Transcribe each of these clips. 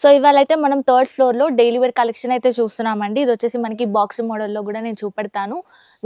So ఇవాళైతే మనం third ఫ్లోర్‌లో daily wear collection అయితే చూస్తున్నామండి. ఇదొచ్చేసి మనకి బాక్స్ మోడల్‌లో గూడా నేను చూపెడతాను.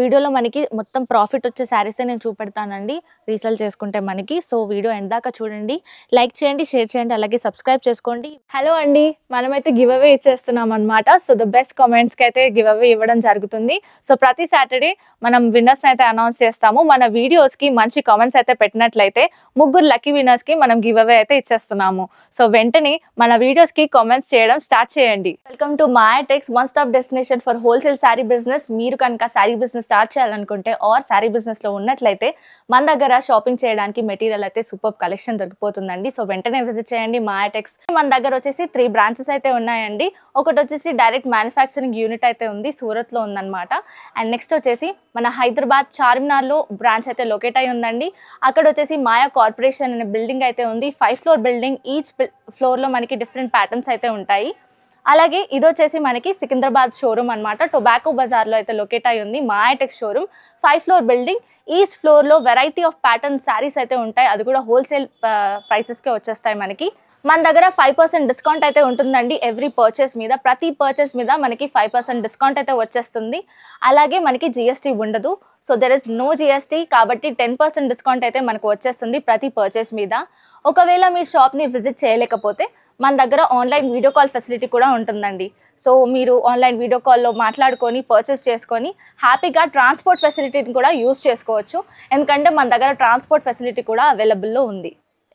వీడియోలో మనకి మొత్తం ప్రాఫిట్ వచ్చే శారీసే నేను చూపెడతానండి రీసేల్ చేసుకుంటే మనకి. సో వీడియో ఎండ్ దాకా చూడండి. లైక్ చేయండి, షేర్ చేయండి, అలాగే సబ్స్క్రైబ్ చేసుకోండి. హలో అండి. మనమైతే గివ్ అవే ఇచ్చేస్తున్నామనమాట. సో ద బెస్ట్ కామెంట్స్‌కి అయితే గివ్ అవే ఇవ్వడం జరుగుతుంది. సో ప్రతి సాటర్‌డే మనం విన్నర్స్‌ని అయితే అనౌన్స్ చేస్తాము. మన వీడియోస్‌కి మంచి కామెంట్స్ అయితే పెట్టినట్లయితే ముగ్గురు లక్కీ విన్నర్స్‌కి మనం గివ్ అవే అయితే ఇచ్చేస్తున్నాము. సో వెంటనే మన వీడియోస్‌కి కామెంట్స్ చేయడం స్టార్ట్ చేయండి. Welcome to Mayatex one stop destination for wholesale sari business. మీరు కనుక శారీ బిజినెస్ స్టార్ట్ చేయాలనుకుంటే ఆర్ శారీ బిజినెస్ లో ఉన్నట్లయితే మన దగ్గర షాపింగ్ చేయడానికి మెటీరియల్ అయితే సూపర్ కలెక్షన్ దొరికిపోతుందండి. సో వెంటనే విజిట్ చేయండి మాయాటెక్స్. మన దగ్గర వచ్చేసి 3 బ్రాంచెస్ అయితే ఉన్నాయండి. ఒకటి వచ్చేసి డైరెక్ట్ మ్యానుఫ్యాక్చరింగ్ యూనిట్ అయితే ఉంది, సూరత్ లో ఉందన్నమాట. అండ్ నెక్స్ట్ వచ్చేసి మన హైదరాబాద్ చార్మినార్ లో బ్రాంచ్ అయితే లొకేట్ అయి ఉందండి. అక్కడ వచ్చేసి మాయా కార్పొరేషన్ అనే బిల్డింగ్ అయితే ఉంది. 5 ఫ్లోర్ బిల్డింగ్. ఈచ్ ఫ్లోర్ లో మనకి డిఫరెంట్ ప్యాటర్న్స్ అయితే ఉంటాయి. అలాగే ఇది వచ్చేసి మనకి సికింద్రాబాద్ షోరూమ్ అన్నమాట. టొబాకో బజార్ లో అయితే లొకేట్ అయి ఉంది Mayatex showroom. 5 floor building. Each floor లో వెరైటీ ఆఫ్ ప్యాటర్న్ శారీస్ అయితే ఉంటాయి. అది కూడా హోల్సేల్ ప్రైసెస్ కే వచ్చేస్తాయి మనకి. మన దగ్గర 5% డిస్కౌంట్ అయితే ఉంటుందండి ఎవ్రీ పర్చేస్ మీద. ప్రతి పర్చేస్ మీద మనకి 5% డిస్కౌంట్ అయితే వచ్చేస్తుంది. అలాగే మనకి జిఎస్టీ ఉండదు. So there is no GST, కాబట్టి 10% డిస్కౌంట్ అయితే మనకు వచ్చేస్తుంది ప్రతి పర్చేస్ మీద. ఒకవేళ మీరు షాప్ని విజిట్ చేయలేకపోతే మన దగ్గర ఆన్లైన్ వీడియో కాల్ ఫెసిలిటీ కూడా ఉంటుందండి. సో మీరు ఆన్లైన్ వీడియో కాల్లో మాట్లాడుకొని పర్చేస్ చేసుకొని హ్యాపీగా ట్రాన్స్పోర్ట్ ఫెసిలిటీని కూడా యూస్ చేసుకోవచ్చు. ఎందుకంటే మన దగ్గర ట్రాన్స్పోర్ట్ ఫెసిలిటీ కూడా అవైలబుల్లో ఉంది.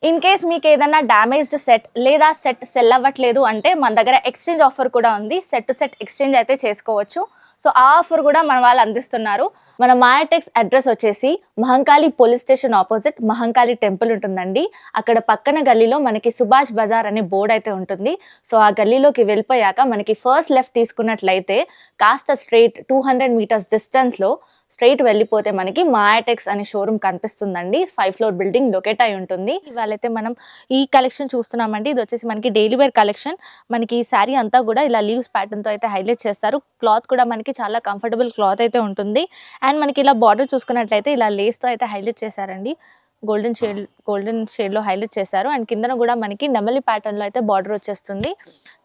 ఇన్ కేస్ మీకు ఏదైనా డ్యామేజ్డ్ సెట్ లేదా సెట్ సెల్ అవ్వట్లేదు అంటే మన దగ్గర ఎక్స్చేంజ్ ఆఫర్ కూడా ఉంది. సెట్ టు సెట్ ఎక్స్చేంజ్ అయితే చేసుకోవచ్చు. సో ఆ ఆఫర్ కూడా మన వాళ్ళు అందిస్తున్నారు. మన మాయాటెక్స్ అడ్రస్ వచ్చేసి Mahankali police station opposite Mahankali temple ఉంటుందండి. అక్కడ పక్కన గల్లీలో మనకి సుభాష్ బజార్ అనే బోర్డ్ అయితే ఉంటుంది. సో ఆ గల్లీలోకి వెళ్ళిపోయాక మనకి ఫస్ట్ లెఫ్ట్ తీసుకున్నట్లయితే కాస్త స్ట్రైట్ 200 మీటర్స్ డిస్టెన్స్లో స్ట్రైట్ వెళ్ళిపోతే మనకి మాయాటెక్స్ అనే షోరూమ్ కనిపిస్తుందండి. 5 ఫ్లోర్ బిల్డింగ్ లొకేట్ అయి ఉంటుంది. ఇవాళైతే మనం ఈ కలెక్షన్ చూస్తున్నామండి. ఇది వచ్చేసి మనకి డైలీ వేర్ కలెక్షన్. మనకి ఈ శారీ అంతా కూడా ఇలా లీవ్స్ ప్యాటర్న్ తో అయితే హైలైట్ చేస్తారు. క్లాత్ కూడా మనకి చాలా కంఫర్టబుల్ క్లాత్ అయితే ఉంటుంది. అండ్ మనకి ఇలా బార్డర్ చూసుకున్నట్లయితే ఇలా లేస్ తో అయితే హైలైట్ చేశారండి. గోల్డెన్ షేడ్ లో హైలైట్ చేశారు. అండ్ కిందన కూడా మనకి నెమలి ప్యాటర్న్ లో అయితే బార్డర్ వచ్చేస్తుంది.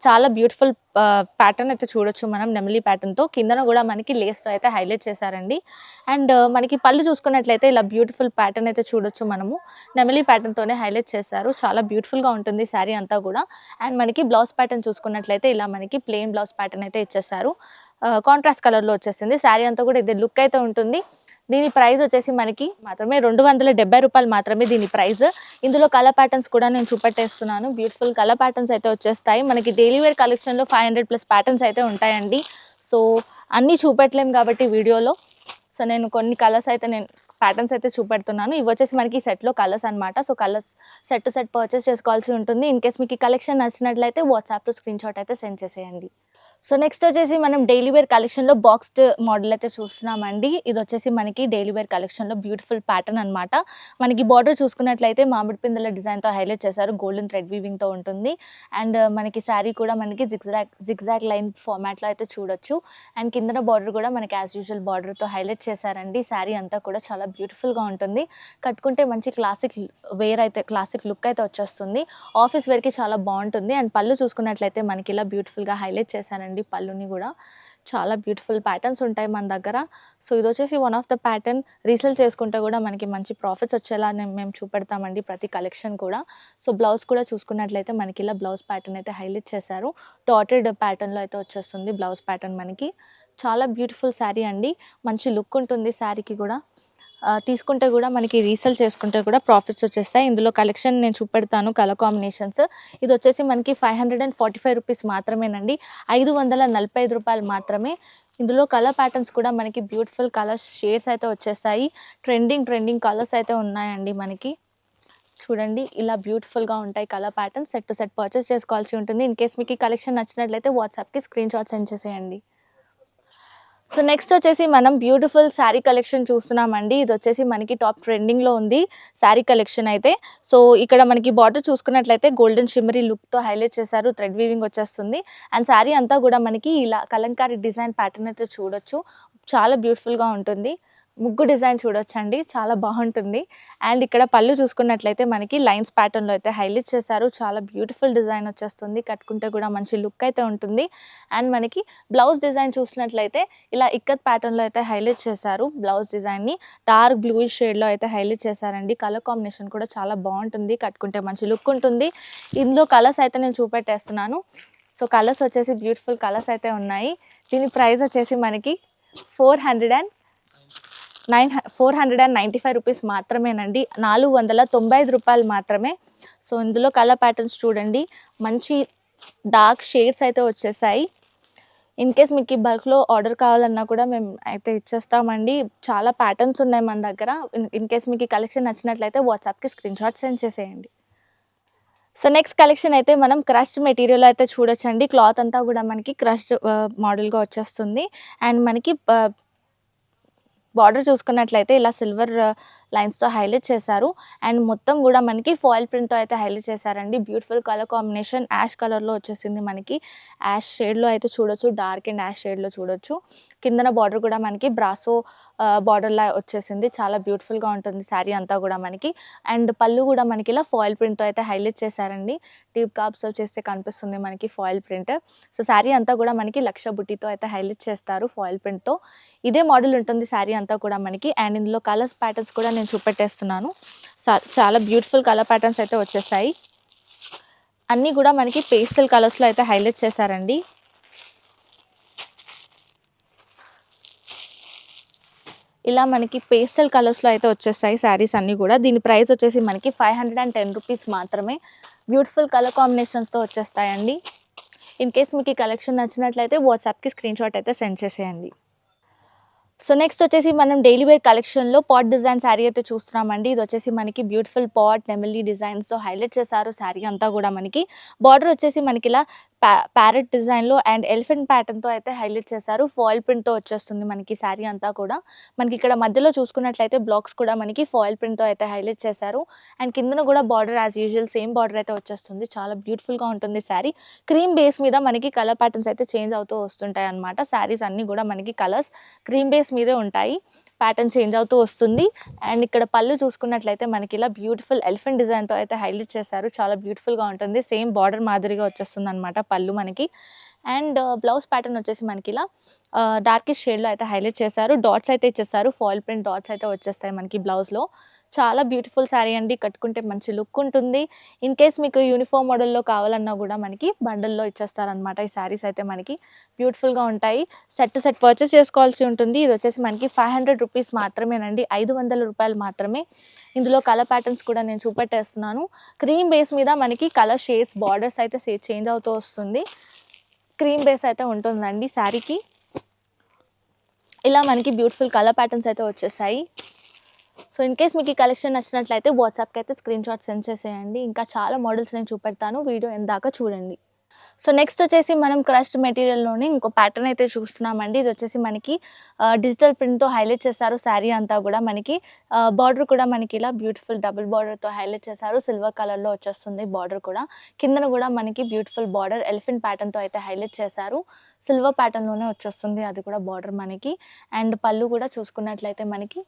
చాలా బ్యూటిఫుల్ ప్యాటర్న్ అయితే చూడొచ్చు మనం నెమలి ప్యాటర్న్ తో. కిందన కూడా మనకి లేస్ తో అయితే హైలైట్ చేశారండి. అండ్ మనకి పళ్ళు చూసుకున్నట్లయితే ఇలా బ్యూటిఫుల్ ప్యాటర్న్ అయితే చూడొచ్చు మనము. నెమలి ప్యాటర్న్ తోనే హైలైట్ చేశారు. చాలా బ్యూటిఫుల్ గా ఉంటుంది శారీ అంతా కూడా. అండ్ మనకి బ్లౌజ్ ప్యాటర్న్ చూసుకున్నట్లయితే ఇలా మనకి ప్లెయిన్ బ్లౌజ్ ప్యాటర్న్ అయితే ఇచ్చేసారు. కాంట్రాస్ట్ కలర్ లో వచ్చేసింది. శారీ అంతా కూడా ఇది లుక్ అయితే ఉంటుంది. దీని ప్రైస్ వచ్చేసి మనకి మాత్రమే ₹270 మాత్రమే దీని ప్రైస్. ఇందులో కలర్ ప్యాటర్న్స్ కూడా నేను చూపెట్టేస్తున్నాను. బ్యూటిఫుల్ కలర్ ప్యాటర్న్స్ అయితే వచ్చేస్తాయి. మనకి డైలీ వేర్ కలెక్షన్లో 500+ ప్యాటర్న్స్ అయితే ఉంటాయండి. సో అన్నీ చూపెట్టలేము కాబట్టి వీడియోలో. సో నేను కొన్ని కలర్స్ అయితే ప్యాటర్న్స్ అయితే చూపెడుతున్నాను. ఇవి వచ్చేసి మనకి సెట్లో కలర్స్ అనమాట. So colours set to set purchase చేసుకోవాల్సి ఉంటుంది. ఇన్ కేస్ మీకు ఈ కలెక్షన్ నచ్చినట్లయితే వాట్సాప్లో స్క్రీన్ షాట్ అయితే సెండ్ చేసేయండి. సో నెక్స్ట్ వచ్చేసి మనం డైలీ వేర్ కలెక్షన్లో బాక్స్డ్ మోడల్ అయితే చూస్తున్నామండి. ఇది వచ్చేసి మనకి డైలీ వేర్ కలెక్షన్లో బ్యూటిఫుల్ ప్యాటర్న్ అనమాట. మనకి బార్డర్ చూసుకున్నట్లయితే మామిడి పిందెల డిజైన్తో హైలైట్ చేశారు. గోల్డెన్ థ్రెడ్ వీవింగ్తో ఉంటుంది. అండ్ మనకి శారీ కూడా మనకి జిగ్జాగ్ లైన్ ఫార్మాట్లో అయితే చూడొచ్చు. అండ్ కిందన బార్డర్ కూడా మనకి యాజ్ యూజువల్ బార్డర్తో హైలైట్ చేశారండి. శారీ అంతా కూడా చాలా బ్యూటిఫుల్గా ఉంటుంది. కట్టుకుంటే మంచి క్లాసిక్ లుక్ అయితే వచ్చేస్తుంది. ఆఫీస్ వేర్కి చాలా బాగుంటుంది. అండ్ పళ్ళు చూసుకున్నట్లయితే మనకి ఇలా బ్యూటిఫుల్గా హైలైట్ చేశారండి. పళ్ళుని కూడా చాలా బ్యూటిఫుల్ ప్యాటర్న్స్ ఉంటాయి మన దగ్గర. సో ఇది వచ్చేసి one of the pattern. Resale చేసుకుంటే కూడా మనకి మంచి ప్రాఫిట్స్ వచ్చేలా మేము చూపెడతామండి ప్రతి కలెక్షన్ కూడా. సో బ్లౌజ్ కూడా చూసుకున్నట్లయితే మనకి ఇలా బ్లౌజ్ ప్యాటర్న్ అయితే హైలైట్ చేశారు. డాటెడ్ ప్యాటర్న్లో అయితే వచ్చేస్తుంది బ్లౌజ్ ప్యాటర్న్ మనకి. చాలా బ్యూటిఫుల్ శారీ అండి. మంచి లుక్ ఉంటుంది శారీకి కూడా. తీసుకుంటే కూడా మనకి రీసేల్ చేసుకుంటే కూడా ప్రాఫిట్స్ వచ్చేస్తాయి. ఇందులో కలెక్షన్ నేను చూపెడతాను కలర్ కాంబినేషన్స్. ఇది వచ్చేసి మనకి ₹545 మాత్రమేనండి. ₹545 మాత్రమే. ఇందులో కలర్ ప్యాటర్న్స్ కూడా మనకి బ్యూటిఫుల్ కలర్ షేడ్స్ అయితే వచ్చేస్తాయి. ట్రెండింగ్ కలర్స్ అయితే ఉన్నాయండి మనకి. చూడండి ఇలా బ్యూటిఫుల్గా ఉంటాయి colour patterns. Set to set purchase చేసుకోవాల్సి ఉంటుంది. ఇన్ కేస్ మీకు ఈ కలెక్షన్ నచ్చినట్లయితే వాట్సాప్కి స్క్రీన్ షాట్ సెండ్ చేసేయండి. సో నెక్స్ట్ వచ్చేసి మనం బ్యూటిఫుల్ శారీ కలెక్షన్ చూస్తున్నామండి. ఇది వచ్చేసి మనకి టాప్ ట్రెండింగ్లో ఉంది శారీ కలెక్షన్ అయితే. సో ఇక్కడ మనకి బార్డర్ చూసుకున్నట్లయితే గోల్డెన్ షిమ్మరీ లుక్తో హైలైట్ చేశారు. థ్రెడ్ వీవింగ్ వచ్చేస్తుంది. అండ్ శారీ అంతా కూడా మనకి ఇలా కలంకారీ డిజైన్ ప్యాటర్న్ అయితే చూడొచ్చు. చాలా బ్యూటిఫుల్గా ఉంటుంది. ముగ్గు డిజైన్ చూడొచ్చండి. చాలా బాగుంటుంది. అండ్ ఇక్కడ పళ్ళు చూసుకున్నట్లయితే మనకి లైన్స్ ప్యాటర్న్‌లో అయితే హైలైట్ చేశారు. చాలా బ్యూటిఫుల్ డిజైన్ వచ్చేస్తుంది. కట్టుకుంటే కూడా మంచి లుక్ అయితే ఉంటుంది. అండ్ మనకి బ్లౌజ్ డిజైన్ చూసినట్లయితే ఇలా ఇక్కత్ ప్యాటర్న్‌లో అయితే హైలైట్ చేశారు. బ్లౌజ్ డిజైన్‌ని డార్క్ బ్లూయిష్ షేడ్‌లో అయితే హైలైట్ చేశారండి. కలర్ కాంబినేషన్ కూడా చాలా బాగుంటుంది. కట్టుకుంటే మంచి లుక్ ఉంటుంది. ఇందులో కలర్స్ అయితే నేను చూపెట్టేస్తున్నాను. సో, కలర్స్ వచ్చేసి బ్యూటిఫుల్ కలర్స్ అయితే ఉన్నాయి. దీని ప్రైస్ వచ్చేసి మనకి 495 రూపీస్ మాత్రమేనండి. ₹495 మాత్రమే. సో, ఇందులో కలర్ ప్యాటర్న్స్ చూడండి. మంచి డార్క్ షేడ్స్ అయితే వచ్చేసాయి. ఇన్ కేస్ మీకు ఈ బల్క్‌లో ఆర్డర్ కావాలన్నా కూడా మేము అయితే ఇచ్చేస్తామండి. చాలా ప్యాటర్న్స్ ఉన్నాయి మన దగ్గర. ఇన్ కేస్ మీకు ఈ కలెక్షన్ నచ్చినట్లయితే వాట్సాప్‌కి స్క్రీన్‌షాట్ సెండ్ చేసేయండి. సో, నెక్స్ట్ కలెక్షన్ అయితే మనం క్రష్డ్ మెటీరియల్‌లో అయితే చూడొచ్చండి. క్లాత్ అంతా కూడా మనకి క్రష్డ్ మోడల్‌గా వచ్చేస్తుంది. అండ్ మనకి బార్డర్ చూసుకున్నట్లయితే ఇలా సిల్వర్ లైన్స్‌తో హైలైట్ చేశారు. అండ్ మొత్తం గూడా మనకి ఫాయిల్ ప్రింట్‌తో అయితే హైలైట్ చేశారండి. బ్యూటిఫుల్ కలర్ కాంబినేషన్ యాష్ కలర్‌లో వచ్చేసింది మనకి. యాష్ షేడ్‌లో అయితే చూడొచ్చు. డార్క్ అండ్ యాష్ షేడ్‌లో చూడొచ్చు. కిందన బార్డర్ కూడా మనకి బ్రాసో బార్డర్‌లా వచ్చేసింది. చాలా బ్యూటిఫుల్‌గా ఉంటుంది శారీ అంతా గూడా మనకి. అండ్ పళ్ళు గూడా మనకి ఇలా ఫాయిల్ ప్రింట్‌తో అయితే హైలైట్ చేశారండి. డీప్‌గా అబ్జర్వ్ చేస్తే కనిపిస్తుంది మనకి ఫాయిల్ ప్రింట్. సో, శారీ అంతా కూడా మనకి లక్ష బుట్టితో అయితే హైలైట్ చేస్తారు ఫాయిల్ ప్రింట్‌తో. ఇదే మోడల్ ఉంటుంది శారీ అంతా కూడా మనకి. అండ్ ఇందులో కలర్స్ ప్యాటర్న్స్ కూడా నేను చూపెట్టేస్తున్నాను. చాలా బ్యూటిఫుల్ కలర్ ప్యాటర్న్స్ అయితే వచ్చేసాయి. అన్నీ కూడా మనకి పేస్టల్ కలర్స్‌లో అయితే హైలైట్ చేశారండి. ఇలా మనకి పేస్టల్ కలర్స్‌లో అయితే వచ్చేసాయి శారీస్ అన్నీ కూడా. దీని ప్రైస్ వచ్చేసి మనకి 510 రూపీస్ మాత్రమే. బ్యూటిఫుల్ కలర్ కాంబినేషన్స్‌తో వచ్చేస్తాయండి. ఇన్ కేస్ మీకు ఈ కలెక్షన్ నచ్చినట్లయితే వాట్సాప్‌కి స్క్రీన్‌షాట్ అయితే సెండ్ చేసేయండి. సో, నెక్స్ట్ వచ్చేసి మనం డైలీ వేర్ కలెక్షన్‌లో పాట్ డిజైన్ శారీ అయితే చూస్తున్నామండి. ఇది వచ్చేసి మనకి బ్యూటిఫుల్ పాట్ నెమలి డిజైన్స్‌తో హైలైట్ చేశారు శారీ అంతా కూడా మనకి. బార్డర్ వచ్చేసి మనకి ఇలా ప్యారెట్ డిజైన్‌లో అండ్ ఎలిఫెంట్ ప్యాటర్న్‌తో అయితే హైలైట్ చేశారు. ఫాయిల్ ప్రింట్‌తో వచ్చేస్తుంది మనకి శారీ అంతా కూడా. మనకి ఇక్కడ మధ్యలో చూసుకున్నట్లయితే బ్లాక్స్ కూడా మనకి ఫాయిల్ ప్రింట్‌తో అయితే హైలైట్ చేశారు. అండ్ కిందన కూడా border as usual same border అయితే వచ్చేస్తుంది. చాలా బ్యూటిఫుల్‌గా ఉంటుంది శారీ. క్రీమ్ బేస్ మీద మనకి కలర్ ప్యాటర్న్స్ అయితే చేంజ్ అవుతూ వస్తుంటాయన్నమాట. శారీస్ అన్నీ కూడా మనకి కలర్స్ క్రీమ్ బేస్ మీదే ఉంటాయి. ప్యాటర్న్ చేంజ్ అవుతూ వస్తుంది. అండ్ ఇక్కడ పళ్ళు చూసుకున్నట్లయితే మనకి ఇలా బ్యూటిఫుల్ ఎలిఫెంట్ డిజైన్‌తో అయితే హైలైట్ చేశారు. చాలా బ్యూటిఫుల్‌గా ఉంటుంది. సేమ్ బార్డర్ మాదిరిగా వచ్చేస్తుందన్నమాట పళ్ళు మనకి. అండ్ బ్లౌజ్ ప్యాటర్న్ వచ్చేసి మనకి ఇలా డార్కిష్ షేడ్‌లో అయితే హైలైట్ చేశారు. డాట్స్ అయితే ఇచ్చేసారు. ఫాయిల్ ప్రింట్ డాట్స్ అయితే వచ్చేస్తాయి మనకి బ్లౌజ్‌లో. చాలా బ్యూటిఫుల్ శారీ అండి. కట్టుకుంటే మంచి లుక్ ఉంటుంది. ఇన్ కేస్ మీకు యూనిఫార్మ్ మోడల్‌లో కావాలన్నా కూడా మనకి బండిల్‌లో ఇచ్చేస్తారనమాట. ఈ శారీస్ అయితే మనకి బ్యూటిఫుల్‌గా ఉంటాయి. సెట్ టు సెట్ పర్చేస్ చేసుకోవాల్సి ఉంటుంది. ఇది వచ్చేసి మనకి 500 రూపీస్ మాత్రమేనండి. ₹500 మాత్రమే. ఇందులో కలర్ ప్యాటర్న్స్ కూడా నేను చూపెట్టేస్తున్నాను. క్రీమ్ బేస్ మీద మనకి కలర్ షేడ్స్ బార్డర్స్ అయితే చేంజ్ అవుతూ వస్తుంది. క్రీమ్ బేస్ అయితే ఉంటుందండి శారీకి. ఇలా మనకి బ్యూటిఫుల్ కలర్ ప్యాటర్న్స్ అయితే వచ్చేసాయి. సో, ఇన్ కేస్ మీకు ఈ కలెక్షన్ నచ్చినట్లయితే వాట్సాప్‌కి అయితే స్క్రీన్‌షాట్ సెండ్ చేసేయండి. ఇంకా చాలా మోడల్స్ నేను చూపెడతాను. వీడియో ఎండ్ దాకా చూడండి. సో, నెక్స్ట్ వచ్చేసి మనం క్రష్డ్ మెటీరియల్‌లోనే ఇంకో ప్యాటర్న్ అయితే చూస్తున్నామండి. ఇది వచ్చేసి మనకి డిజిటల్ ప్రింట్‌తో హైలైట్ చేశారు శారీ అంతా గూడా మనకి. బార్డర్ కూడా మనకి ఇలా బ్యూటిఫుల్ డబుల్ బార్డర్‌తో హైలైట్ చేశారు. సిల్వర్ కలర్‌లో వచ్చేస్తుంది బార్డర్ కూడా. కిందన గూడా మనకి బ్యూటిఫుల్ బార్డర్ ఎలిఫెంట్ ప్యాటర్న్‌తో అయితే హైలైట్ చేశారు. సిల్వర్ ప్యాటర్న్‌లోనే వచ్చేస్తుంది అది కూడా బార్డర్ మనకి. అండ్ పళ్ళు కూడా చూసుకున్నట్లయితే మనకి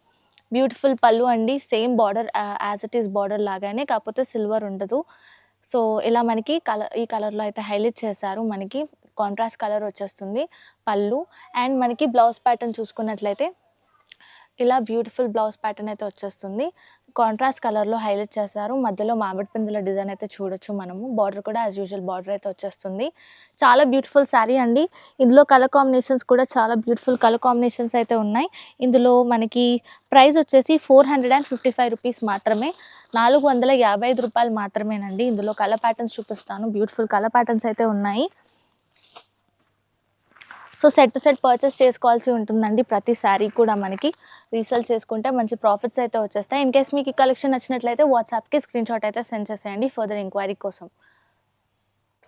బ్యూటిఫుల్ పళ్ళు అండి. Same border as it is border లాగానే కాకపోతే సిల్వర్ ఉండదు. సో, ఇలా మనకి ఈ కలర్‌లో అయితే హైలైట్ చేశారు. మనకి కాంట్రాస్ట్ కలర్ వచ్చేస్తుంది పళ్ళు. అండ్ మనకి బ్లౌజ్ ప్యాటర్న్ చూసుకున్నట్లయితే ఇలా బ్యూటిఫుల్ బ్లౌజ్ ప్యాటర్న్ అయితే వచ్చేస్తుంది. కాంట్రాస్ట్ కలర్‌లో హైలైట్ చేశారు. మధ్యలో మామిడి పిందెల డిజైన్ అయితే చూడొచ్చు మనము. బార్డర్ కూడా యాజ్ యూజువల్ బార్డర్ అయితే వచ్చేస్తుంది. చాలా బ్యూటిఫుల్ శారీ అండి. ఇందులో కలర్ కాంబినేషన్స్ కూడా చాలా బ్యూటిఫుల్ కలర్ కాంబినేషన్స్ అయితే ఉన్నాయి. ఇందులో మనకి ప్రైస్ వచ్చేసి ₹455 మాత్రమే. ₹455 మాత్రమేనండి. ఇందులో కలర్ ప్యాటర్న్స్ చూపిస్తాను. బ్యూటిఫుల్ కలర్ ప్యాటర్న్స్ అయితే ఉన్నాయి. So, set to set purchase చేసుకోవాల్సి ఉంటుందండి. ప్రతి శారీ కూడా మనకి రీసేల్ చేసుకుంటే మంచి ప్రాఫిట్స్ అయితే వచ్చేస్తాయి. ఇన్ కేస్ మీకు ఈ కలెక్షన్ నచ్చినట్లయితే వాట్సాప్‌కి స్క్రీన్‌షాట్ అయితే సెండ్ చేసేయండి ఫర్దర్ ఎంక్వైరీ కోసం.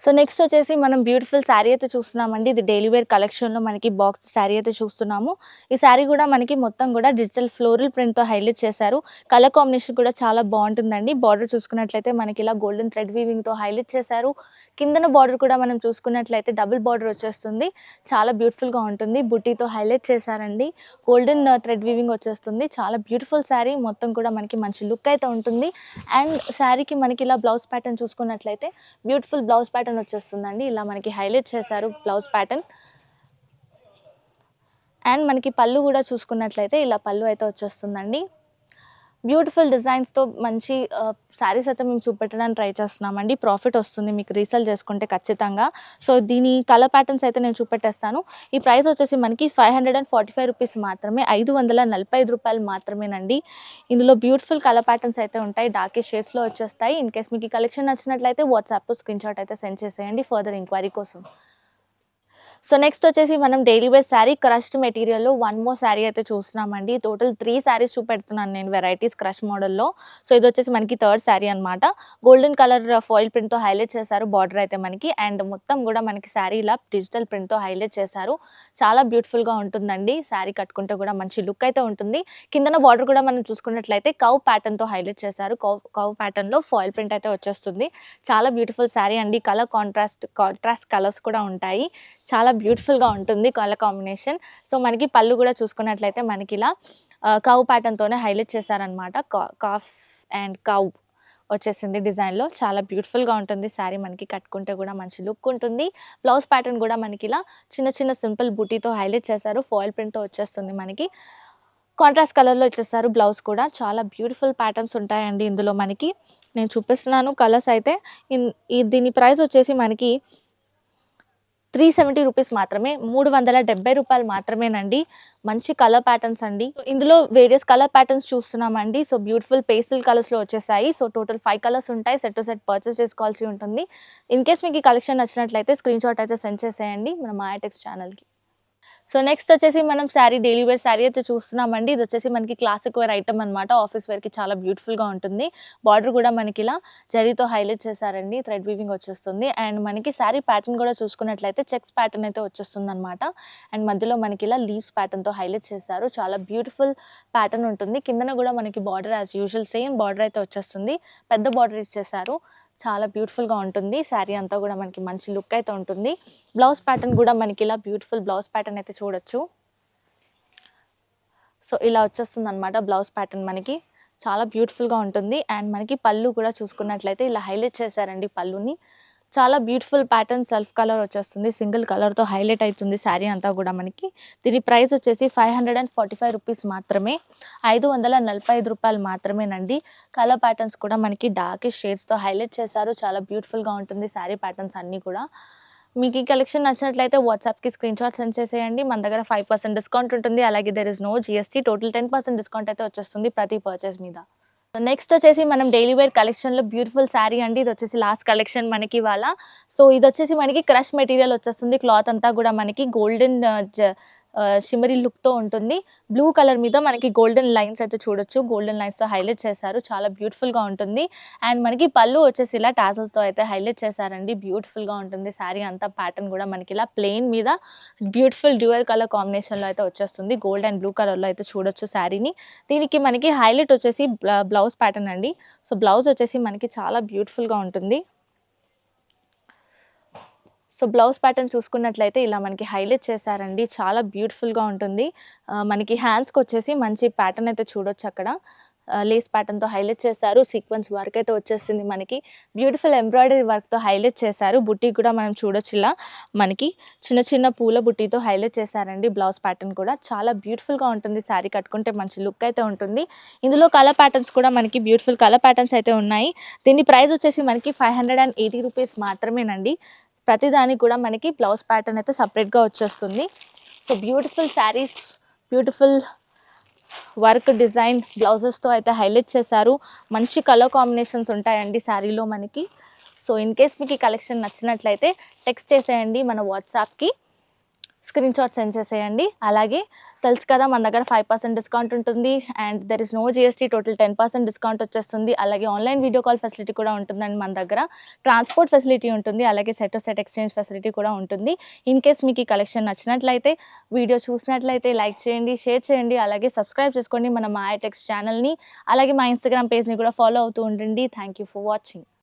సో నెక్స్ట్ వచ్చేసి మనం బ్యూటిఫుల్ శారీ అయితే చూస్తున్నామండి. ఇది డైలీ వేర్ కలెక్షన్‌లో మనకి బాక్స్ శారీ అయితే చూస్తున్నాము. ఈ శారీ కూడా మనకి మొత్తం కూడా డిజిటల్ ఫ్లోరల్ ప్రింట్‌తో హైలైట్ చేశారు. కలర్ కాంబినేషన్ కూడా చాలా బావుంటుందండి. బార్డర్ చూసుకున్నట్లయితే మనకి ఇలా గోల్డెన్ థ్రెడ్ వీవింగ్‌తో హైలైట్ చేశారు. కిందన బార్డర్ కూడా మనం చూసుకున్నట్లయితే డబుల్ బార్డర్ వచ్చేస్తుంది. చాలా బ్యూటిఫుల్‌గా ఉంటుంది. బుట్టీతో హైలైట్ చేశారండి. గోల్డెన్ థ్రెడ్ వీవింగ్ వచ్చేస్తుంది. చాలా బ్యూటిఫుల్ శారీ. మొత్తం కూడా మనకి మంచి లుక్ అయితే ఉంటుంది. అండ్ శారీకి మనకి ఇలా బ్లౌజ్ ప్యాటర్న్ చూసుకున్నట్లయితే బ్యూటిఫుల్ బ్లౌజ్ ప్యాటర్న్ వచ్చేస్తుందండి. ఇలా మనకి హైలైట్ చేశారు బ్లౌజ్ ప్యాటర్న్. అండ్ మనకి పళ్ళు కూడా చూసుకున్నట్లయితే ఇలా పళ్ళు అయితే వచ్చేస్తుందండి. బ్యూటిఫుల్ డిజైన్స్‌తో మంచి శారీస్ అయితే మేము చూపెట్టడానికి ట్రై చేస్తున్నామండి. ప్రాఫిట్ వస్తుంది మీకు రీసేల్ చేసుకుంటే ఖచ్చితంగా. సో దీని కలర్ ప్యాటర్న్స్ అయితే నేను చూపెట్టేస్తాను. ఈ ప్రైస్ వచ్చేసి మనకి రూ. 545 మాత్రమే. రూ. 545 మాత్రమేనండి. ఇందులో బ్యూటిఫుల్ కలర్ ప్యాటర్న్స్ అయితే ఉంటాయి. డార్కిష్ షేడ్స్‌లో వచ్చేస్తాయి. ఇన్ కేస్ మీకు ఈ కలెక్షన్ నచ్చినట్లయితే వాట్సాప్‌లో స్క్రీన్‌షాట్ అయితే సెండ్ చేసేయండి ఫర్దర్ ఎంక్వైరీ కోసం. సో నెక్స్ట్ వచ్చేసి మనం డైలీ వేర్ శారీ క్రష్డ్ మెటీరియల్‌లో వన్ మోర్ శారీ అయితే చూస్తున్నామండి. టోటల్ 3 శారీస్ చూపెడుతున్నాను నేను వెరైటీస్ క్రష్ మోడల్‌లో. సో ఇదొచ్చేసి మనకి థర్డ్ శారీ అనమాట. గోల్డెన్ కలర్ ఫాయిల్ ప్రింట్‌తో హైలైట్ చేశారు బార్డర్ అయితే మనకి. అండ్ మొత్తం కూడా మనకి శారీ ఇలా డిజిటల్ ప్రింట్‌తో హైలైట్ చేశారు. చాలా బ్యూటిఫుల్‌గా ఉంటుందండి. శారీ కట్టుకుంటే కూడా మంచి లుక్ అయితే ఉంటుంది. కిందన బార్డర్ కూడా మనం చూసుకున్నట్లయితే కవ్ ప్యాటర్న్‌తో హైలైట్ చేశారు. కవ్ ప్యాటర్న్‌లో ఫాయిల్ ప్రింట్ అయితే వచ్చేస్తుంది. చాలా బ్యూటిఫుల్ శారీ అండి. కలర్ కాంట్రాస్ట్ కలర్స్ కూడా ఉంటాయి. చాలా బ్యూటిఫుల్‌గా ఉంటుంది కలర్ కాంబినేషన్. సో మనకి పళ్ళు కూడా చూసుకున్నట్లయితే మనకి ఇలా కవ్ ప్యాటర్న్‌తోనే హైలైట్ చేశారనమాట. కాఫ్ అండ్ కవ్ వచ్చేసింది డిజైన్‌లో. చాలా బ్యూటిఫుల్‌గా ఉంటుంది శారీ మనకి కట్టుకుంటే కూడా మంచి లుక్ ఉంటుంది. బ్లౌజ్ ప్యాటర్న్ కూడా మనకి ఇలా చిన్న చిన్న సింపుల్ బూటీతో హైలైట్ చేశారు. ఫాయిల్ ప్రింట్‌తో వచ్చేస్తుంది మనకి. కాంట్రాస్ట్ కలర్‌లో ఇచ్చేసారు బ్లౌజ్ కూడా. చాలా బ్యూటిఫుల్ ప్యాటర్న్స్ ఉంటాయండి ఇందులో మనకి. నేను చూపిస్తున్నాను కలర్స్ అయితే. దీని ప్రైస్ వచ్చేసి మనకి రూ. 370 మాత్రమే. రూ. 370 మాత్రమేనండి. మంచి కలర్ ప్యాటర్న్స్ అండి. ఇందులో వేరియస్ కలర్ ప్యాటర్న్స్ చూస్తున్నామండి. సో బ్యూటిఫుల్ పేస్టల్ కలర్స్‌లో వచ్చేసాయి. సో టోటల్ 5 కలర్స్ ఉంటాయి. సెట్ టు సెట్ పర్చేస్ చేసుకోవాల్సి ఉంటుంది. ఇన్ కేస్ మీకు ఈ కలెక్షన్ నచ్చినట్లయితే స్క్రీన్‌షాట్ అయితే సెండ్ చేసేయండి మన మాయాటెక్స్ ఛానల్‌కి. సో నెక్స్ట్ వచ్చేసి మనం శారీ డైలీ వేర్ శారీ అయితే చూస్తున్నామండి. ఇది వచ్చేసి మనకి క్లాసిక్ వేర్ ఐటమ్ అనమాట. ఆఫీస్ వేర్‌కి చాలా బ్యూటిఫుల్‌గా ఉంటుంది. బార్డర్ కూడా మనకి ఇలా జరీతో హైలైట్ చేశారండి. థ్రెడ్ వీవింగ్ వచ్చేస్తుంది. అండ్ మనకి శారీ ప్యాటర్న్ కూడా చూసుకున్నట్లయితే చెక్స్ ప్యాటర్న్ అయితే వచ్చేస్తుందనమాట. అండ్ మధ్యలో మనకి ఇలా లీవ్స్ ప్యాటర్న్‌తో హైలైట్ చేశారు. చాలా బ్యూటిఫుల్ ప్యాటర్న్ ఉంటుంది. కిందన కూడా మనకి border as usual same border అయితే వచ్చేస్తుంది. పెద్ద బార్డర్ ఇచ్చేశారు. చాలా బ్యూటిఫుల్‌గా ఉంటుంది. శారీ అంతా కూడా మనకి మంచి లుక్ అయితే ఉంటుంది. బ్లౌజ్ ప్యాటర్న్ కూడా మనకి ఇలా బ్యూటిఫుల్ బ్లౌజ్ ప్యాటర్న్ అయితే చూడొచ్చు. సో ఇలా వచ్చేస్తుందనమాట బ్లౌజ్ ప్యాటర్న్ మనకి. చాలా బ్యూటిఫుల్‌గా ఉంటుంది. అండ్ మనకి పళ్ళు కూడా చూసుకున్నట్లయితే ఇలా హైలైట్ చేశారండి పళ్ళుని. చాలా బ్యూటిఫుల్ ప్యాటర్న్ సెల్ఫ్ కలర్ వచ్చేస్తుంది. సింగిల్ కలర్‌తో హైలైట్ అయితుంది శారీ అంతా కూడా మనకి. దీని ప్రైస్ వచ్చేసి రూ. 545 మాత్రమే. రూ. 545 మాత్రమేనండి. కలర్ ప్యాటర్న్స్ కూడా మనకి డార్కిష్ షేడ్స్‌తో హైలైట్ చేశారు. చాలా బ్యూటిఫుల్‌గా ఉంటుంది శారీ ప్యాటర్న్స్ అన్నీ కూడా. మీకు ఈ కలెక్షన్ నచ్చినట్లయితే వాట్సాప్‌కి స్క్రీన్‌షాట్ సెండ్ చేసేయండి. మన దగ్గర 5% డిస్కౌంట్ ఉంటుంది. అలాగే there is no GST. Total 10% discount అయితే వచ్చేస్తుంది ప్రతి పర్చేస్ మీద. నెక్స్ట్ వచ్చేసి మనం డైలీ వేర్ కలెక్షన్‌లో బ్యూటిఫుల్ శారీ అండి. ఇదొచ్చేసి లాస్ట్ కలెక్షన్ మనకి ఇవాళ. సో ఇదొచ్చేసి మనకి క్రష్ మెటీరియల్ వచ్చేస్తుంది. క్లాత్ అంతా కూడా మనకి గోల్డెన్ షిమ్మరీ లుక్‌తో ఉంటుంది. బ్లూ కలర్ మీద మనకి గోల్డెన్ లైన్స్ అయితే చూడొచ్చు. గోల్డెన్ లైన్స్‌తో హైలైట్ చేశారు. చాలా బ్యూటిఫుల్‌గా ఉంటుంది. అండ్ మనకి పళ్ళు వచ్చేసి ఇలా టాసెల్స్‌తో అయితే హైలైట్ చేశారండి. బ్యూటిఫుల్‌గా ఉంటుంది శారీ అంతా. ప్యాటర్న్ కూడా మనకి ఇలా ప్లెయిన్ మీద బ్యూటిఫుల్ డ్యూయల్ కలర్ కాంబినేషన్‌లో అయితే వచ్చేస్తుంది. గోల్డ్ అండ్ బ్లూ కలర్‌లో అయితే చూడొచ్చు శారీని. దీనికి మనకి హైలైట్ వచ్చేసి బ్లౌజ్ ప్యాటర్న్ అండి. సో బ్లౌజ్ వచ్చేసి మనకి చాలా బ్యూటిఫుల్‌గా ఉంటుంది. సో బ్లౌజ్ ప్యాటర్న్ చూసుకున్నట్లయితే ఇలా మనకి హైలైట్ చేశారండి. చాలా బ్యూటిఫుల్‌గా ఉంటుంది. మనకి హ్యాండ్స్‌కొచ్చేసి మంచి ప్యాటర్న్ అయితే చూడొచ్చు అక్కడ. లేస్ ప్యాటర్న్‌తో హైలైట్ చేశారు. సీక్వెన్స్ వర్క్ అయితే వచ్చేసింది మనకి. బ్యూటిఫుల్ ఎంబ్రాయిడరీ వర్క్‌తో హైలైట్ చేశారు. బుట్టి కూడా మనం చూడొచ్చు ఇలా మనకి చిన్న చిన్న పూల బుట్టితో హైలైట్ చేశారండి. బ్లౌజ్ ప్యాటర్న్ కూడా చాలా బ్యూటిఫుల్‌గా ఉంటుంది. శారీ కట్టుకుంటే మంచి లుక్ అయితే ఉంటుంది. ఇందులో కలర్ ప్యాటర్న్స్ కూడా మనకి బ్యూటిఫుల్ కలర్ ప్యాటర్న్స్ అయితే ఉన్నాయి. దీని ప్రైస్ వచ్చేసి మనకి రూ. 580 మాత్రమేనండి. ప్రతి దానికి కూడా మనకి బ్లౌజ్ ప్యాటర్న్ అయితే సెపరేట్‌గా వచ్చేస్తుంది. So beautiful saris, beautiful work design బ్లౌజెస్‌తో అయితే హైలైట్ చేశారు. మంచి కలర్ కాంబినేషన్స్ ఉంటాయండి శారీలో మనకి. సో ఇన్ కేస్ మీకు ఈ కలెక్షన్ నచ్చినట్లయితే టెక్స్ట్ చేసేయండి మన వాట్సాప్‌కి. స్క్రీన్ షాట్ సెండ్ చేసేయండి. అలాగే తెలుసు కదా మన దగ్గర 5% డిస్కౌంట్ ఉంటుంది. And there is no GST, total 10% discount వచ్చేస్తుంది. అలాగే ఆన్‌లైన్ వీడియో కాల్ ఫెసిలిటీ కూడా ఉంటుందండి మన దగ్గర. ట్రాన్స్‌పోర్ట్ ఫెసిలిటీ ఉంటుంది. అలాగే set to set exchange facility కూడా ఉంటుంది. ఇన్ కేస్ మీకు ఈ కలెక్షన్ నచ్చినట్లయితే, వీడియో చూసినట్లయితే లైక్ చేయండి, షేర్ చేయండి. అలాగే సబ్స్క్రైబ్ చేసుకోండి మన మాయా టెక్స్ ఛానల్‌ని. అలాగే మా ఇన్‌స్టాగ్రామ్ పేజ్‌ని కూడా ఫాలో అవుతూ ఉండండి. Thank you for watching.